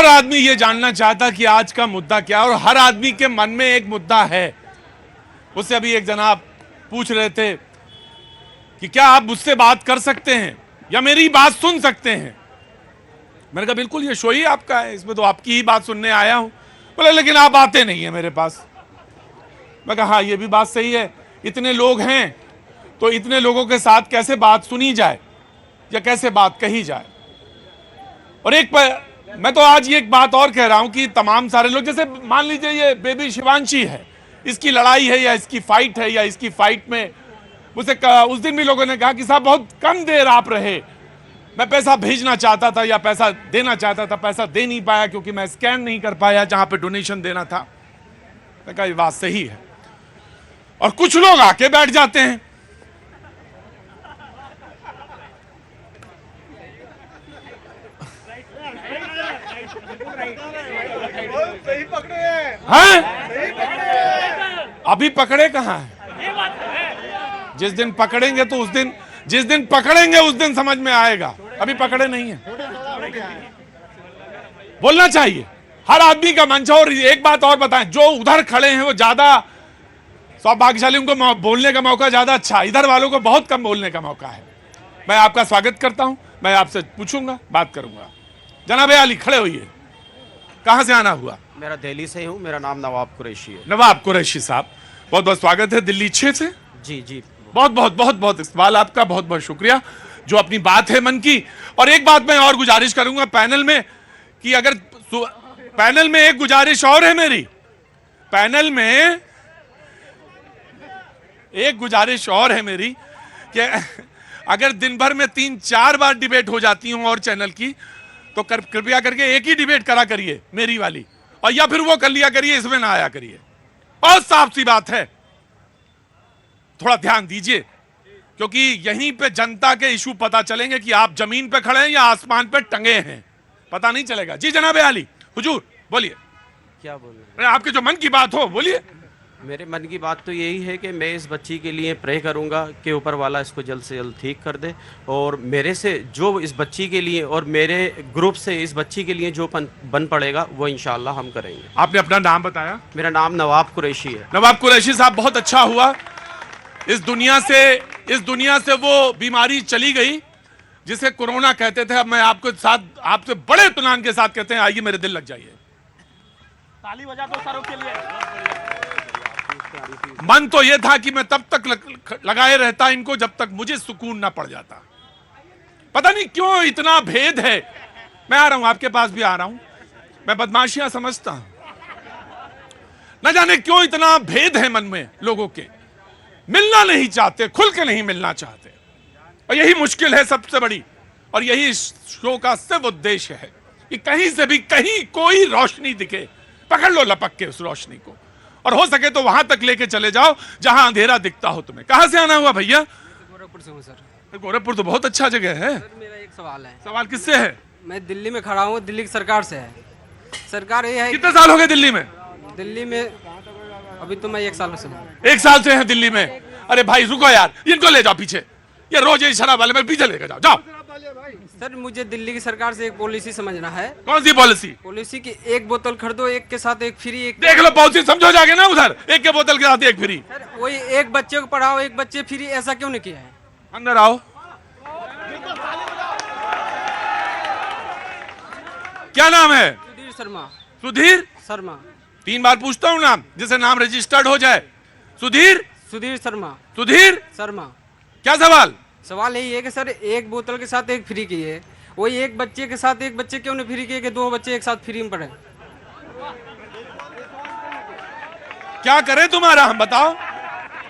हर आदमी ये जानना चाहता कि आज का मुद्दा क्या है, और हर आदमी के मन में एक मुद्दा है। उससे अभी एक जनाब पूछ रहे थे कि क्या आप मुझसे बात कर सकते हैं या मेरी बात सुन सकते हैं। मैंने कहा बिल्कुल, ये शो ही आपका है, इसमें तो आपकी ही बात सुनने आया हूं। बोले लेकिन आप आते नहीं है मेरे पास। मैं कहा हाँ, ये भी बात सही है, इतने लोग हैं तो इतने लोगों के साथ कैसे बात सुनी जाए या कैसे बात कही जाए। और मैं तो आज ये एक बात और कह रहा हूं कि तमाम सारे लोग, जैसे मान लीजिए ये बेबी शिवांशी है, इसकी लड़ाई है या इसकी फाइट है, या इसकी फाइट में मुझसे उस दिन भी लोगों ने कहा कि साहब बहुत कम देर आप रहे, मैं पैसा भेजना चाहता था या पैसा देना चाहता था, पैसा दे नहीं पाया क्योंकि मैं स्कैन नहीं कर पाया जहां पे डोनेशन देना था। मैं कहा ये बात सही है। और कुछ लोग आके बैठ जाते हैं, सही पकड़े हैं? अभी पकड़े कहां है? जिस दिन पकड़ेंगे तो जिस दिन पकड़ेंगे उस दिन समझ में आएगा, अभी पकड़े नहीं है। बोलना चाहिए, हर आदमी का मंच है। और एक बात और बताएं, जो उधर खड़े हैं वो ज्यादा सौभाग्यशाली, उनको बोलने का मौका ज्यादा अच्छा, इधर वालों को बहुत कम बोलने का मौका है। मैं आपका स्वागत करता हूं, मैं आपसे पूछूंगा, बात करूंगा। जनाब अली खड़े होइए, कहां से आना हुआ? मेरा दिल्ली से हूँ, मेरा नाम नवाब कुरैशी है। नवाब कुरैशी साहब, बहुत बहुत स्वागत है दिल्ली 6 से। जी जी, बहुत बहुत बहुत बहुत इकबाल आपका, बहुत बहुत शुक्रिया जो अपनी बात है मन की। और एक बात मैं और गुजारिश करूंगा पैनल में, कि अगर पैनल में एक गुजारिश और है मेरी, पैनल में एक गुजारिश और है मेरी कि अगर दिन भर में 3-4 बार डिबेट हो जाती हूं और चैनल की, तो कृपया करके एक ही डिबेट करा करिए, मेरी वाली, और या फिर वो कर लिया करिए, इसमें ना आया करिए। बहुत साफ सी बात है, थोड़ा ध्यान दीजिए, क्योंकि यहीं पे जनता के इशू पता चलेंगे कि आप जमीन पे खड़े हैं या आसमान पे टंगे हैं, पता नहीं चलेगा। जी जनाब अली, हुजूर बोलिए। क्या बोलूं? आपके जो मन की बात हो बोलिए। मेरे मन की बात तो यही है कि मैं इस बच्ची के लिए प्रे करूंगा कि ऊपर वाला इसको जल्द से जल्द ठीक कर दे, और मेरे से जो इस बच्ची के लिए और मेरे ग्रुप से इस बच्ची के लिए जो बन पड़ेगा वो इंशाल्लाह हम करेंगे। आपने अपना नाम बताया? मेरा नाम नवाब कुरैशी है। नवाब कुरैशी साहब, बहुत अच्छा हुआ, इस दुनिया से वो बीमारी चली गई जिसे कोरोना कहते थे। अब मैं आपसे बड़े इत्मीनान के साथ कहते हैं, आइए मेरे दिल लग जाइए, ताली बजा दो सरों के लिए। मन तो यह था कि मैं तब तक लगाए रहता इनको जब तक मुझे सुकून ना पड़ जाता। पता नहीं क्यों इतना भेद है। मैं आ रहा हूं, आपके पास भी आ रहा हूं, मैं बदमाशियां समझता हूं, न जाने क्यों इतना भेद है मन में लोगों के, मिलना नहीं चाहते, खुल के नहीं मिलना चाहते। और यही मुश्किल है सबसे बड़ी, और यही इस शो का सिर्फ उद्देश्य है कि कहीं से भी कहीं कोई रोशनी दिखे, पकड़ लो लपक के उस रोशनी को, और हो सके तो वहां तक लेके चले जाओ जहां अंधेरा दिखता हो तुम्हें। कहां से आना हुआ भैया? गोरखपुर से हूँ सर। गोरखपुर तो बहुत अच्छा जगह है। सर मेरा एक सवाल है। सवाल किससे है? मैं दिल्ली में खड़ा हूँ, दिल्ली की सरकार से है। सरकार ये है कितने साल हो गए दिल्ली में? दिल्ली में अभी तो मैं 1 साल से हूँ। 1 साल से है दिल्ली में? अरे भाई रुको यार, इनको ले जाओ पीछे, ये रोज ये शराब वाले में पीछे लेकर जाओ, जाओ। सर मुझे दिल्ली की सरकार से एक पॉलिसी समझना है। कौन सी पॉलिसी? पॉलिसी की एक बोतल खरीदो, एक के साथ एक फ्री। एक देख लो पॉलिसी, समझो जाके ना, उधर एक के बोतल के साथ एक फ्री। सर वही एक बच्चे को पढ़ाओ एक बच्चे फ्री, ऐसा क्यों नहीं किया है? अंदर आओ। क्या नाम है? सुधीर शर्मा। सुधीर शर्मा। 3 बार पूछता हूँ नाम, जिससे नाम रजिस्टर्ड हो जाए। सुधीर शर्मा। सुधीर शर्मा। क्या सवाल? सवाल यही है कि सर एक बोतल के साथ एक फ्री की है, वही एक बच्चे के साथ एक बच्चे क्यों नहीं फ्री किए कि 2 बच्चे एक साथ फ्री में पढ़े? क्या करें तुम्हारा, हम बताओ,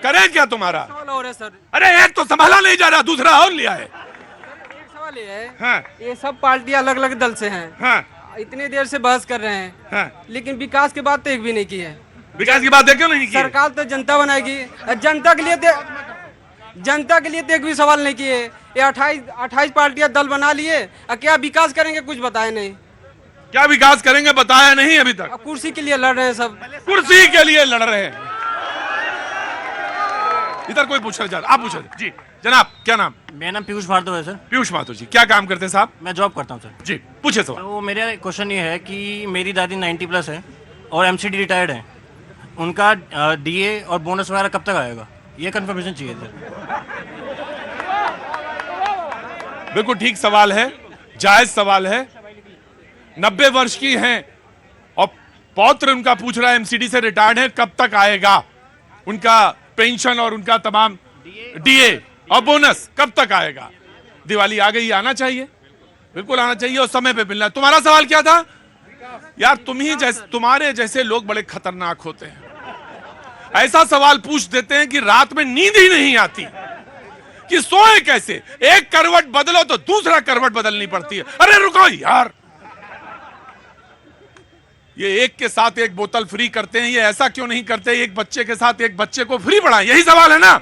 करें क्या तुम्हारा? सवाल और है सर। अरे एक तो संभाला नहीं जा रहा, दूसरा और लिया है। एक सवाल ये है, हाँ। ये सब पार्टियां अलग अलग दल से हैं। हाँ। इतनी देर से बहस कर रहे हैं। हाँ। लेकिन विकास की बात तो एक भी नहीं की है। विकास की बात क्यों नहीं की? सरकार तो जनता बनाएगी, जनता के लिए तो एक भी सवाल नहीं किए। ये 28 पार्टियां दल बना लिए, क्या विकास करेंगे कुछ बताए नहीं। क्या विकास करेंगे बताया नहीं अभी तक। अब कुर्सी के लिए लड़ रहे हैं सब, कुर्सी के लिए लड़ रहे हैं। इधर कोई पूछ रहा, आप पूछ रहे जी। जनाब क्या नाम? मेरा नाम पीयूष भारद्वाज है सर। पीयूष माथुर जी, क्या काम करते हैं साहब? मैं जॉब करता हूँ सर। जी पूछे सवाल। तो मेरा क्वेश्चन ये है कि मेरी दादी 90+ है और एमसीडी रिटायर्ड है, उनका डीए और बोनस वगैरह कब तक आएगा, ये कंफर्मेशन चाहिए सर। बिल्कुल ठीक सवाल है, जायज सवाल है। 90 वर्ष की हैं और पौत्र उनका पूछ रहा है एमसीडी से रिटायर्ड है, कब तक आएगा उनका पेंशन और उनका तमाम डीए और बोनस कब तक आएगा? दिवाली आ गई, आना चाहिए, बिल्कुल आना चाहिए और समय पे मिलना। तुम्हारा सवाल क्या था यार? तुम्हारे जैसे लोग बड़े खतरनाक होते हैं, ऐसा सवाल पूछ देते हैं कि रात में नींद ही नहीं आती कि सोए कैसे। एक करवट बदलो तो दूसरा करवट बदलनी पड़ती है। अरे रुको यार, ये एक के साथ एक बोतल फ्री करते हैं, ये ऐसा क्यों नहीं करते एक बच्चे के साथ एक बच्चे को फ्री पढ़ाएं? यही सवाल है ना?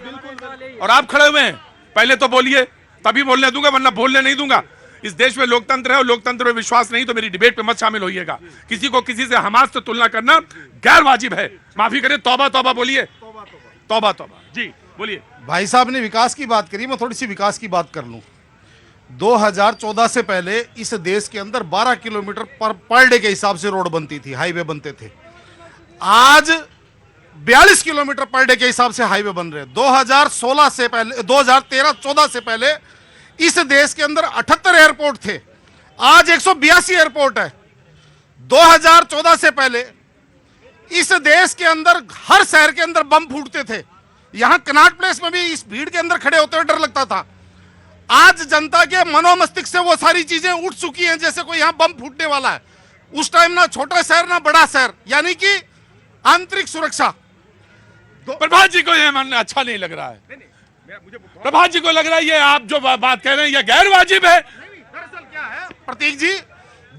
और आप खड़े हुए हैं, पहले तो बोलिए तभी बोलने दूंगा, वरना बोलने नहीं दूंगा। इस देश में लोकतंत्र है और लोकतंत्र में विश्वास नहीं तो मेरी डिबेट पे मत शामिल होइएगा। किसी को किसी से हमास से तुलना करना गैर वाजिब है। माफी करें, तौबा तौबा बोलिए, तौबा तौबा। जी बोलिए। भाई साहब ने विकास की बात करी, मैं थोड़ी सी विकास की बात कर लूं। 2014 से पहले इस देश के अंदर 12 किलोमीटर पर डे के हिसाब से रोड बनती थी, हाईवे बनते थे। आज 42 किलोमीटर पर डे के हिसाब से हाईवे बन रहे हैं। 2016 से पहले, 2013-14 से पहले इस देश के अंदर 78 एयरपोर्ट थे, आज 182 एयरपोर्ट है। 2014 से पहले इस देश के अंदर हर शहर के अंदर बम फूटते थे। यहां कनॉट प्लेस में भी इस भीड़ के अंदर खड़े होते हुए डर लगता था। आज जनता के मनोमस्तिष्क से वो सारी चीजें उठ चुकी हैं जैसे कोई यहां बम फूटने वाला है। उस टाइम ना छोटा शहर ना बड़ा शहर, यानी कि आंतरिक सुरक्षा। प्रभात जी को ये मानना अच्छा नहीं लग रहा है। प्रभात जी को लग रहा है ये आप जो बात कह रहे हैं ये गैर वाजिब है। दरअसल क्या है प्रतीक जी,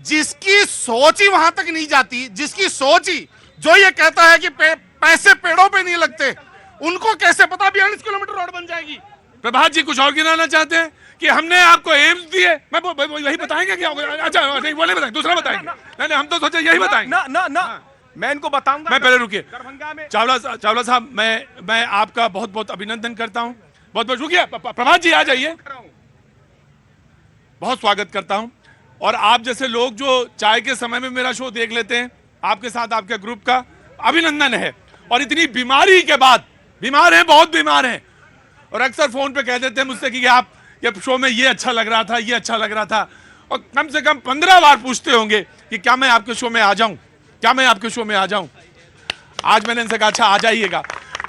जिसकी सोच ही वहां तक नहीं जाती, जिसकी सोच ही जो ये कहता है कि पैसे पेड़ों पे नहीं लगते, उनको कैसे पता 42 किलोमीटर रोड बन जाएगी? प्रभात जी कुछ और गिनाना चाहते हैं कि हमने आपको एम्स दिए, मैं यही बताएंगे क्या? अच्छा नहीं बोले, बताएंगे दूसरा बताएंगे। नहीं हम तो सोचे यही बताएंगे ना मैं इनको बताऊंगा। मैं पहले रुकिए, दरभंगा में चावला साहब, मैं आपका बहुत बहुत अभिनंदन करता हूं, बहुत बहुत रुकिए। प्रभात जी आ जाइए, बहुत स्वागत करता हूं। और आप जैसे लोग जो चाय के समय में मेरा शो देख लेते हैं, आपके साथ आपके ग्रुप का अभिनंदन है। और इतनी बीमारी के बाद, बीमार हैं, बहुत बीमार हैं, और अक्सर फोन पे कह देते हैं मुझसे कि आप ये शो में ये अच्छा लग रहा था, ये अच्छा लग रहा था, और कम से कम 15 बार पूछते होंगे कि क्या मैं आपके शो में आ जाऊं, क्या मैं आपके शो में आ जाऊं। आज मैंने इनसे कहा अच्छा आ जाइएगा,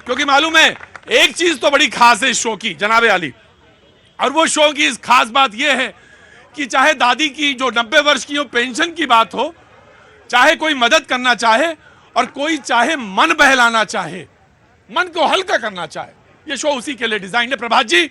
क्योंकि मालूम है एक चीज तो बड़ी खास है इस शो की जनाबे आली, और वो शो की इस खास बात यह है कि चाहे दादी की जो 90 वर्ष की हो पेंशन की बात हो, चाहे कोई मदद करना चाहे और कोई चाहे मन बहलाना चाहे, मन को हल्का करना चाहे, ये शो उसी के लिए डिजाइन है। प्रभात जी